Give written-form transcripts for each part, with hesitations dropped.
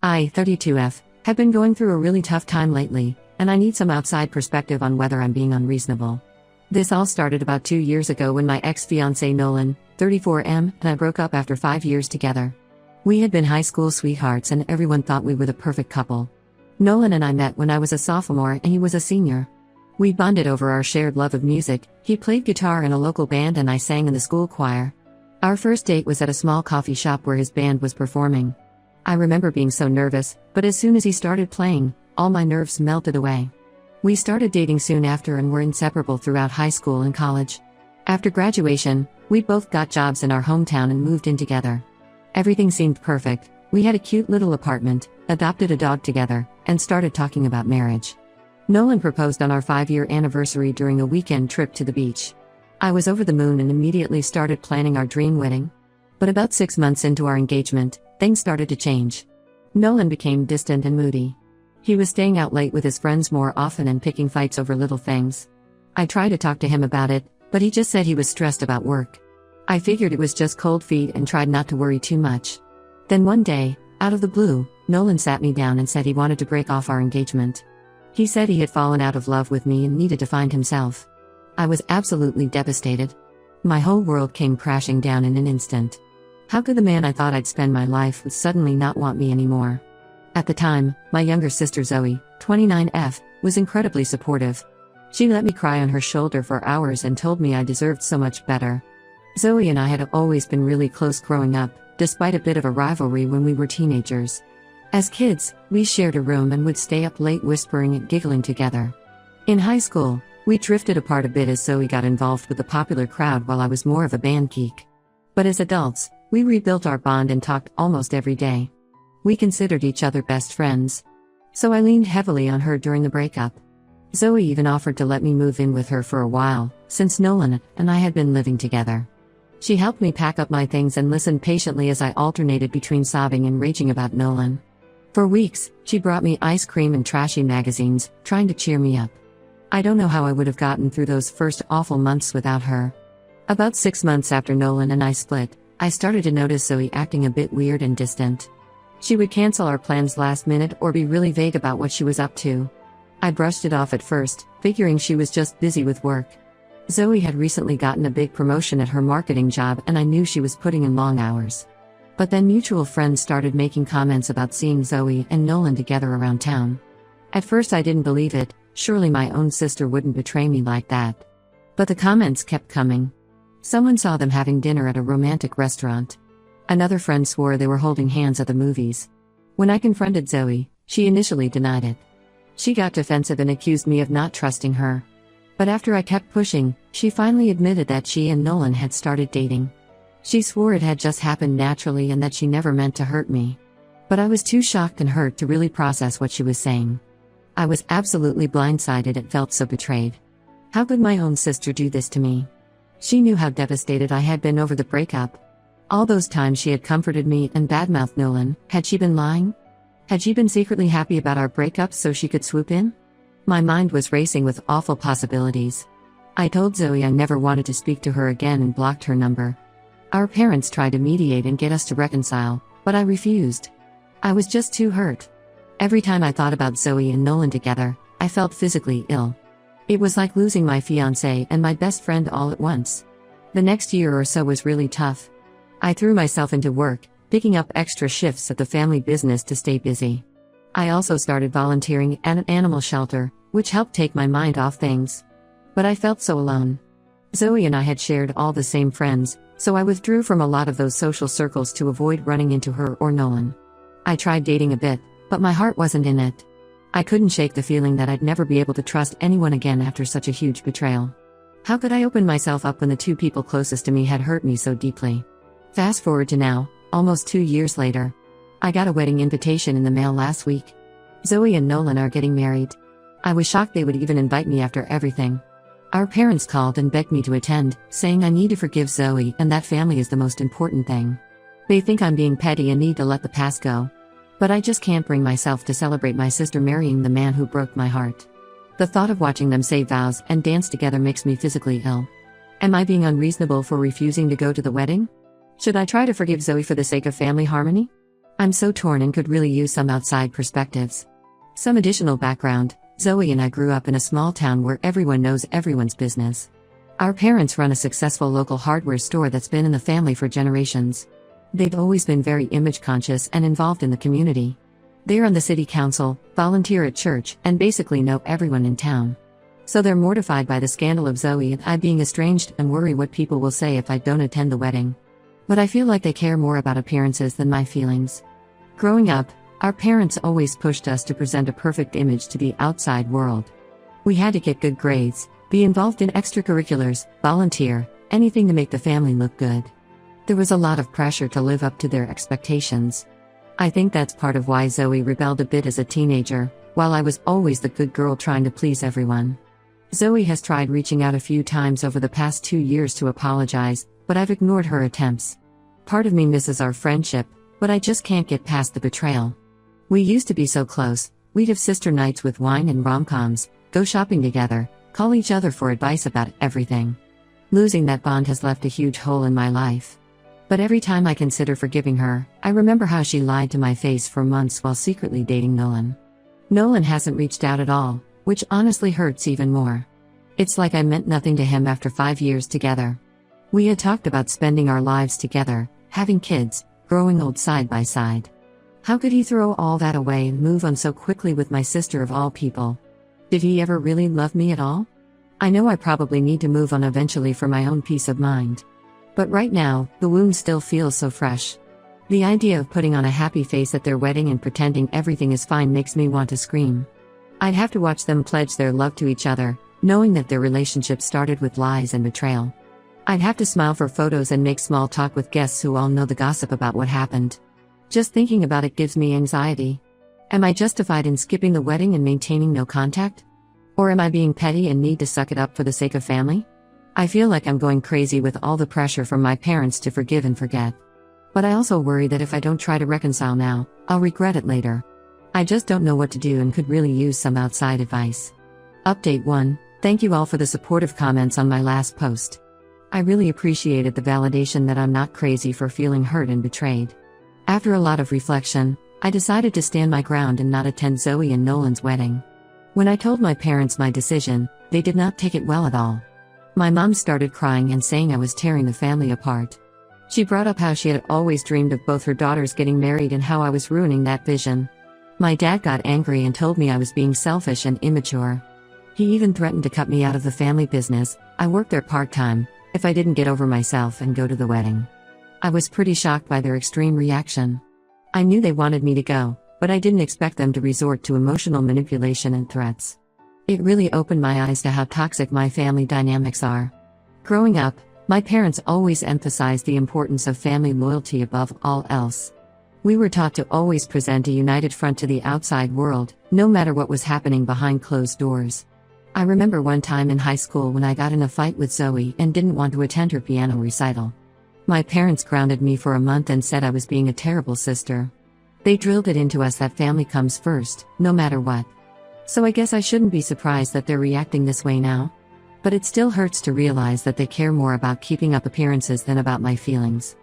I, 32F, have been going through a really tough time lately, and I need some outside perspective on whether I'm being unreasonable. This all started about 2 years ago when my ex-fiancé Nolan, 34M, and I broke up after 5 years together. We had been high school sweethearts and everyone thought we were the perfect couple. Nolan and I met when I was a sophomore and he was a senior. We bonded over our shared love of music. He played guitar in a local band and I sang in the school choir. Our first date was at a small coffee shop where his band was performing. I remember being so nervous, but as soon as he started playing, all my nerves melted away. We started dating soon after and were inseparable throughout high school and college. After graduation, we both got jobs in our hometown and moved in together. Everything seemed perfect. We had a cute little apartment, adopted a dog together, and started talking about marriage. Nolan proposed on our 5-year anniversary during a weekend trip to the beach. I was over the moon and immediately started planning our dream wedding. But about 6 months into our engagement, things started to change. Nolan became distant and moody. He was staying out late with his friends more often and picking fights over little things. I tried to talk to him about it, but he just said he was stressed about work. I figured it was just cold feet and tried not to worry too much. Then one day, out of the blue, Nolan sat me down and said he wanted to break off our engagement. He said he had fallen out of love with me and needed to find himself. I was absolutely devastated. My whole world came crashing down in an instant. How could the man I thought I'd spend my life with suddenly not want me anymore? At the time, my younger sister Zoe, 29F, was incredibly supportive. She let me cry on her shoulder for hours and told me I deserved so much better. Zoe and I had always been really close growing up, despite a bit of a rivalry when we were teenagers. As kids, we shared a room and would stay up late whispering and giggling together. In high school, we drifted apart a bit as Zoe got involved with the popular crowd while I was more of a band geek. But as adults, we rebuilt our bond and talked almost every day. We considered each other best friends. So I leaned heavily on her during the breakup. Zoe even offered to let me move in with her for a while, since Nolan and I had been living together. She helped me pack up my things and listened patiently as I alternated between sobbing and raging about Nolan. For weeks, she brought me ice cream and trashy magazines, trying to cheer me up. I don't know how I would have gotten through those first awful months without her. About 6 months after Nolan and I split, I started to notice Zoe acting a bit weird and distant. She would cancel our plans last minute or be really vague about what she was up to. I brushed it off at first, figuring she was just busy with work. Zoe had recently gotten a big promotion at her marketing job and I knew she was putting in long hours. But then mutual friends started making comments about seeing Zoe and Nolan together around town. At first I didn't believe it, surely my own sister wouldn't betray me like that. But the comments kept coming. Someone saw them having dinner at a romantic restaurant. Another friend swore they were holding hands at the movies. When I confronted Zoe, she initially denied it. She got defensive and accused me of not trusting her. But after I kept pushing, she finally admitted that she and Nolan had started dating. She swore it had just happened naturally and that she never meant to hurt me. But I was too shocked and hurt to really process what she was saying. I was absolutely blindsided and felt so betrayed. How could my own sister do this to me? She knew how devastated I had been over the breakup. All those times she had comforted me and badmouthed Nolan, had she been lying? Had she been secretly happy about our breakup so she could swoop in? My mind was racing with awful possibilities. I told Zoe I never wanted to speak to her again and blocked her number. Our parents tried to mediate and get us to reconcile, but I refused. I was just too hurt. Every time I thought about Zoe and Nolan together, I felt physically ill. It was like losing my fiancé and my best friend all at once. The next year or so was really tough. I threw myself into work, picking up extra shifts at the family business to stay busy. I also started volunteering at an animal shelter, which helped take my mind off things. But I felt so alone. Zoe and I had shared all the same friends, so I withdrew from a lot of those social circles to avoid running into her or Nolan. I tried dating a bit, but my heart wasn't in it. I couldn't shake the feeling that I'd never be able to trust anyone again after such a huge betrayal. How could I open myself up when the two people closest to me had hurt me so deeply? Fast forward to now, almost 2 years later. I got a wedding invitation in the mail last week. Zoe and Nolan are getting married. I was shocked they would even invite me after everything. Our parents called and begged me to attend, saying I need to forgive Zoe and that family is the most important thing. They think I'm being petty and need to let the past go. But I just can't bring myself to celebrate my sister marrying the man who broke my heart. The thought of watching them say vows and dance together makes me physically ill. Am I being unreasonable for refusing to go to the wedding? Should I try to forgive Zoe for the sake of family harmony? I'm so torn and could really use some outside perspectives. Some additional background: Zoe and I grew up in a small town where everyone knows everyone's business. Our parents run a successful local hardware store that's been in the family for generations. They've always been very image conscious and involved in the community. They're on the city council, volunteer at church, and basically know everyone in town. So they're mortified by the scandal of Zoe and I being estranged and worry what people will say if I don't attend the wedding. But I feel like they care more about appearances than my feelings. Growing up, our parents always pushed us to present a perfect image to the outside world. We had to get good grades, be involved in extracurriculars, volunteer, anything to make the family look good. There was a lot of pressure to live up to their expectations. I think that's part of why Zoe rebelled a bit as a teenager, while I was always the good girl trying to please everyone. Zoe has tried reaching out a few times over the past 2 years to apologize, but I've ignored her attempts. Part of me misses our friendship, but I just can't get past the betrayal. We used to be so close. We'd have sister nights with wine and rom-coms, go shopping together, call each other for advice about everything. Losing that bond has left a huge hole in my life. But every time I consider forgiving her, I remember how she lied to my face for months while secretly dating Nolan. Nolan hasn't reached out at all, which honestly hurts even more. It's like I meant nothing to him after 5 years together. We had talked about spending our lives together, having kids, growing old side by side. How could he throw all that away and move on so quickly with my sister of all people? Did he ever really love me at all? I know I probably need to move on eventually for my own peace of mind. But right now, the wound still feels so fresh. The idea of putting on a happy face at their wedding and pretending everything is fine makes me want to scream. I'd have to watch them pledge their love to each other, knowing that their relationship started with lies and betrayal. I'd have to smile for photos and make small talk with guests who all know the gossip about what happened. Just thinking about it gives me anxiety. Am I justified in skipping the wedding and maintaining no contact? Or am I being petty and need to suck it up for the sake of family? I feel like I'm going crazy with all the pressure from my parents to forgive and forget. But I also worry that if I don't try to reconcile now, I'll regret it later. I just don't know what to do and could really use some outside advice. Update 1. Thank you all for the supportive comments on my last post. I really appreciated the validation that I'm not crazy for feeling hurt and betrayed. After a lot of reflection, I decided to stand my ground and not attend Zoe and Nolan's wedding. When I told my parents my decision, they did not take it well at all. My mom started crying and saying I was tearing the family apart. She brought up how she had always dreamed of both her daughters getting married and how I was ruining that vision. My dad got angry and told me I was being selfish and immature. He even threatened to cut me out of the family business. I worked there part-time, if I didn't get over myself and go to the wedding. I was pretty shocked by their extreme reaction. I knew they wanted me to go, but I didn't expect them to resort to emotional manipulation and threats. It really opened my eyes to how toxic my family dynamics are. Growing up, my parents always emphasized the importance of family loyalty above all else. We were taught to always present a united front to the outside world, no matter what was happening behind closed doors. I remember one time in high school when I got in a fight with Zoe and didn't want to attend her piano recital. My parents grounded me for a month and said I was being a terrible sister. They drilled it into us that family comes first, no matter what. So I guess I shouldn't be surprised that they're reacting this way now. But it still hurts to realize that they care more about keeping up appearances than about my feelings.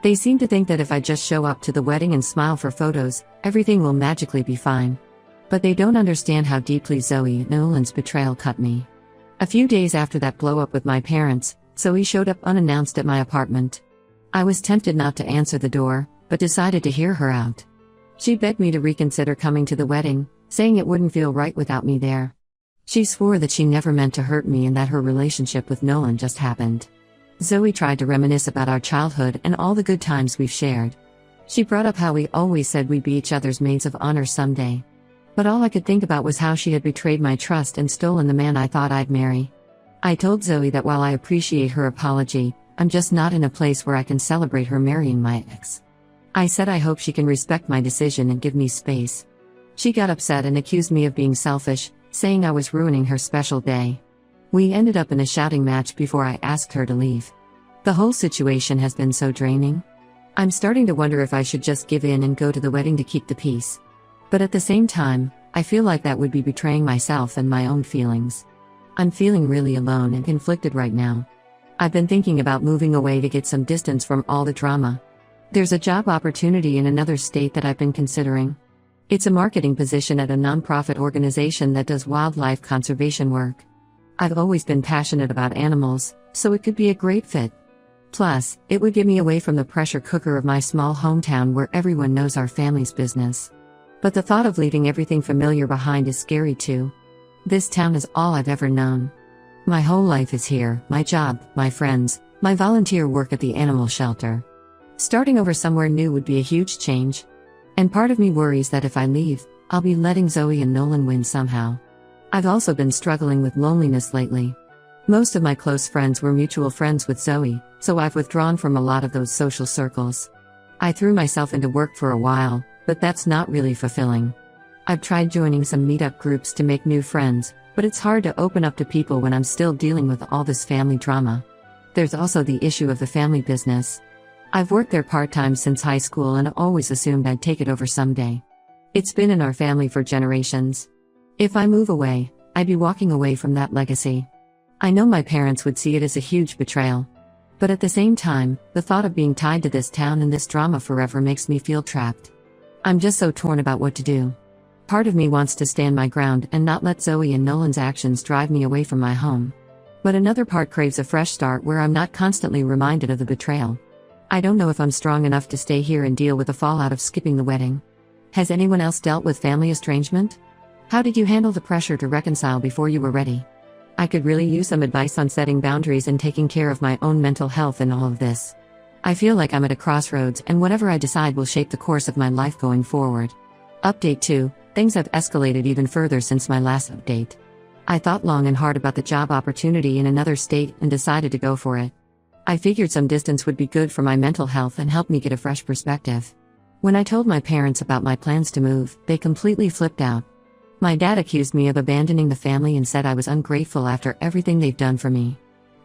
They seem to think that if I just show up to the wedding and smile for photos, everything will magically be fine. But they don't understand how deeply Zoe and Nolan's betrayal cut me. A few days after that blow-up with my parents, Zoe showed up unannounced at my apartment. I was tempted not to answer the door, but decided to hear her out. She begged me to reconsider coming to the wedding, saying it wouldn't feel right without me there. She swore that she never meant to hurt me and that her relationship with Nolan just happened. Zoe tried to reminisce about our childhood and all the good times we've shared. She brought up how we always said we'd be each other's maids of honor someday. But all I could think about was how she had betrayed my trust and stolen the man I thought I'd marry. I told Zoe that while I appreciate her apology, I'm just not in a place where I can celebrate her marrying my ex. I said I hope she can respect my decision and give me space. She got upset and accused me of being selfish, saying I was ruining her special day. We ended up in a shouting match before I asked her to leave. The whole situation has been so draining. I'm starting to wonder if I should just give in and go to the wedding to keep the peace. But at the same time, I feel like that would be betraying myself and my own feelings. I'm feeling really alone and conflicted right now. I've been thinking about moving away to get some distance from all the drama. There's a job opportunity in another state that I've been considering. It's a marketing position at a nonprofit organization that does wildlife conservation work. I've always been passionate about animals, so it could be a great fit. Plus, it would get me away from the pressure cooker of my small hometown where everyone knows our family's business. But the thought of leaving everything familiar behind is scary too. This town is all I've ever known. My whole life is here, my job, my friends, my volunteer work at the animal shelter. Starting over somewhere new would be a huge change. And part of me worries that if I leave, I'll be letting Zoe and Nolan win somehow. I've also been struggling with loneliness lately. Most of my close friends were mutual friends with Zoe, so I've withdrawn from a lot of those social circles. I threw myself into work for a while, but that's not really fulfilling. I've tried joining some meetup groups to make new friends, but it's hard to open up to people when I'm still dealing with all this family drama. There's also the issue of the family business. I've worked there part-time since high school and always assumed I'd take it over someday. It's been in our family for generations. If I move away, I'd be walking away from that legacy. I know my parents would see it as a huge betrayal. But at the same time, the thought of being tied to this town and this drama forever makes me feel trapped. I'm just so torn about what to do. Part of me wants to stand my ground and not let Zoe and Nolan's actions drive me away from my home. But another part craves a fresh start where I'm not constantly reminded of the betrayal. I don't know if I'm strong enough to stay here and deal with the fallout of skipping the wedding. Has anyone else dealt with family estrangement? How did you handle the pressure to reconcile before you were ready? I could really use some advice on setting boundaries and taking care of my own mental health in all of this. I feel like I'm at a crossroads and whatever I decide will shape the course of my life going forward. Update 2, things have escalated even further since my last update. I thought long and hard about the job opportunity in another state and decided to go for it. I figured some distance would be good for my mental health and help me get a fresh perspective. When I told my parents about my plans to move, they completely flipped out. My dad accused me of abandoning the family and said I was ungrateful after everything they've done for me.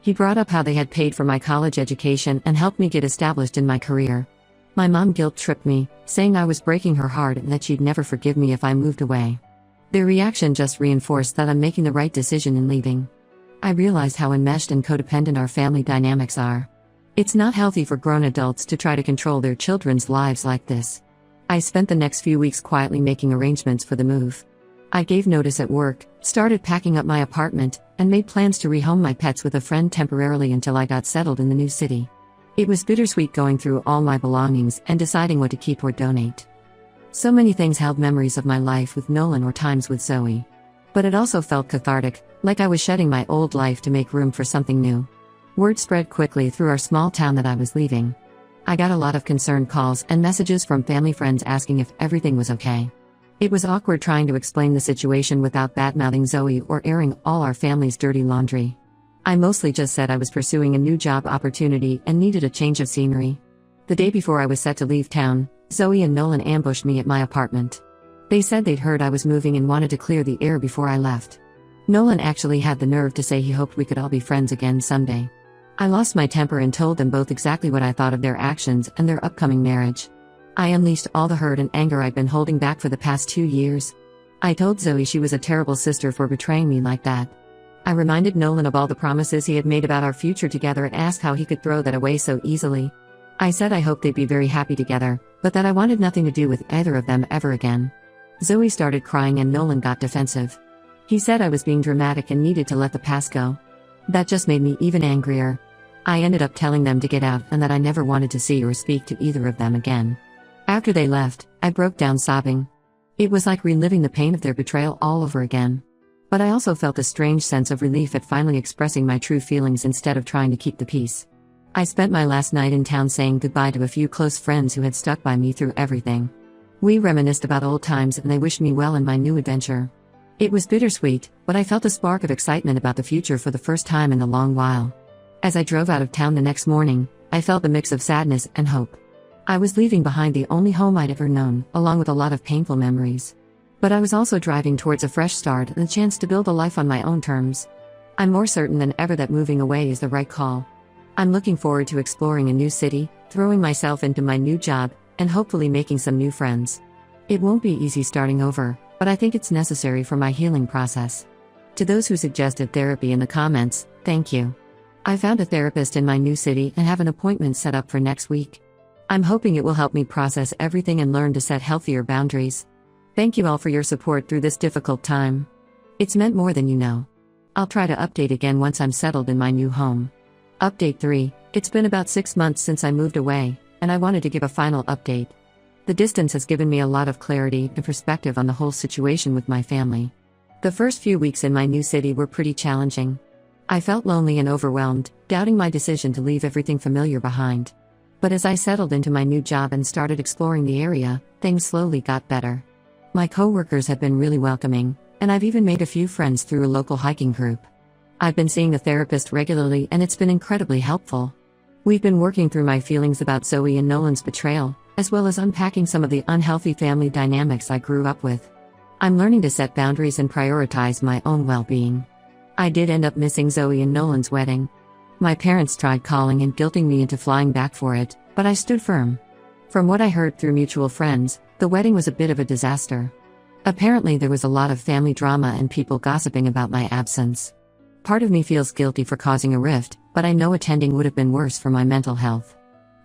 He brought up how they had paid for my college education and helped me get established in my career. My mom guilt-tripped me, saying I was breaking her heart and that she'd never forgive me if I moved away. Their reaction just reinforced that I'm making the right decision in leaving. I realized how enmeshed and codependent our family dynamics are. It's not healthy for grown adults to try to control their children's lives like this. I spent the next few weeks quietly making arrangements for the move. I gave notice at work, started packing up my apartment, and made plans to rehome my pets with a friend temporarily until I got settled in the new city. It was bittersweet going through all my belongings and deciding what to keep or donate. So many things held memories of my life with Nolan or times with Zoe. But it also felt cathartic, like I was shedding my old life to make room for something new. Word spread quickly through our small town that I was leaving. I got a lot of concerned calls and messages from family friends asking if everything was okay. It was awkward trying to explain the situation without badmouthing Zoe or airing all our family's dirty laundry. I mostly just said I was pursuing a new job opportunity and needed a change of scenery. The day before I was set to leave town, Zoe and Nolan ambushed me at my apartment. They said they'd heard I was moving and wanted to clear the air before I left. Nolan actually had the nerve to say he hoped we could all be friends again someday. I lost my temper and told them both exactly what I thought of their actions and their upcoming marriage. I unleashed all the hurt and anger I'd been holding back for the past 2 years. I told Zoe she was a terrible sister for betraying me like that. I reminded Nolan of all the promises he had made about our future together and asked how he could throw that away so easily. I said I hoped they'd be very happy together, but that I wanted nothing to do with either of them ever again. Zoe started crying and Nolan got defensive. He said I was being dramatic and needed to let the past go. That just made me even angrier. I ended up telling them to get out and that I never wanted to see or speak to either of them again. After they left, I broke down sobbing. It was like reliving the pain of their betrayal all over again. But I also felt a strange sense of relief at finally expressing my true feelings instead of trying to keep the peace. I spent my last night in town saying goodbye to a few close friends who had stuck by me through everything. We reminisced about old times and they wished me well in my new adventure. It was bittersweet, but I felt a spark of excitement about the future for the first time in a long while. As I drove out of town the next morning, I felt a mix of sadness and hope. I was leaving behind the only home I'd ever known, along with a lot of painful memories. But I was also driving towards a fresh start and the chance to build a life on my own terms. I'm more certain than ever that moving away is the right call. I'm looking forward to exploring a new city, throwing myself into my new job, and hopefully making some new friends. It won't be easy starting over, but I think it's necessary for my healing process. To those who suggested therapy in the comments, thank you. I found a therapist in my new city and have an appointment set up for next week. I'm hoping it will help me process everything and learn to set healthier boundaries. Thank you all for your support through this difficult time. It's meant more than you know. I'll try to update again once I'm settled in my new home. Update 3. It's been about 6 months since I moved away, and I wanted to give a final update. The distance has given me a lot of clarity and perspective on the whole situation with my family. The first few weeks in my new city were pretty challenging. I felt lonely and overwhelmed, doubting my decision to leave everything familiar behind. But as I settled into my new job and started exploring the area, things slowly got better. My coworkers have been really welcoming, and I've even made a few friends through a local hiking group. I've been seeing a therapist regularly and it's been incredibly helpful. We've been working through my feelings about Zoe and Nolan's betrayal, as well as unpacking some of the unhealthy family dynamics I grew up with. I'm learning to set boundaries and prioritize my own well-being. I did end up missing Zoe and Nolan's wedding. My parents tried calling and guilting me into flying back for it, but I stood firm. From what I heard through mutual friends, the wedding was a bit of a disaster. Apparently there was a lot of family drama and people gossiping about my absence. Part of me feels guilty for causing a rift, but I know attending would have been worse for my mental health.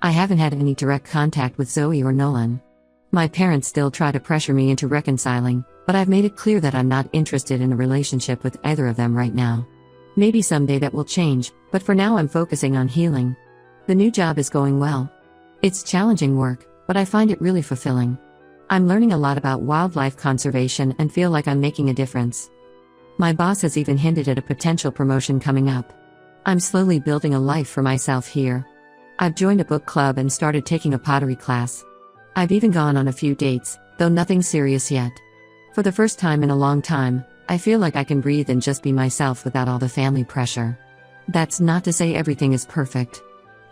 I haven't had any direct contact with Zoe or Nolan. My parents still try to pressure me into reconciling, but I've made it clear that I'm not interested in a relationship with either of them right now. Maybe someday that will change, but for now I'm focusing on healing. The new job is going well. It's challenging work, but I find it really fulfilling. I'm learning a lot about wildlife conservation and feel like I'm making a difference. My boss has even hinted at a potential promotion coming up. I'm slowly building a life for myself here. I've joined a book club and started taking a pottery class. I've even gone on a few dates, though nothing serious yet. For the first time in a long time, I feel like I can breathe and just be myself without all the family pressure. That's not to say everything is perfect.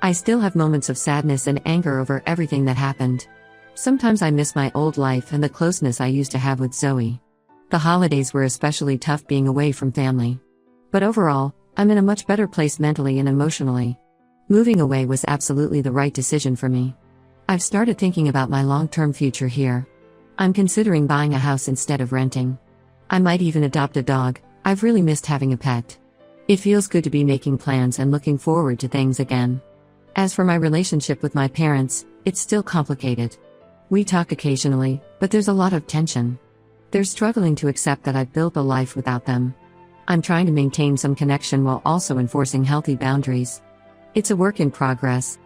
I still have moments of sadness and anger over everything that happened. Sometimes I miss my old life and the closeness I used to have with Zoe. The holidays were especially tough being away from family. But overall, I'm in a much better place mentally and emotionally. Moving away was absolutely the right decision for me. I've started thinking about my long-term future here. I'm considering buying a house instead of renting. I might even adopt a dog. I've really missed having a pet. It feels good to be making plans and looking forward to things again. As for my relationship with my parents, it's still complicated. We talk occasionally, but there's a lot of tension. They're struggling to accept that I've built a life without them. I'm trying to maintain some connection while also enforcing healthy boundaries. It's a work in progress,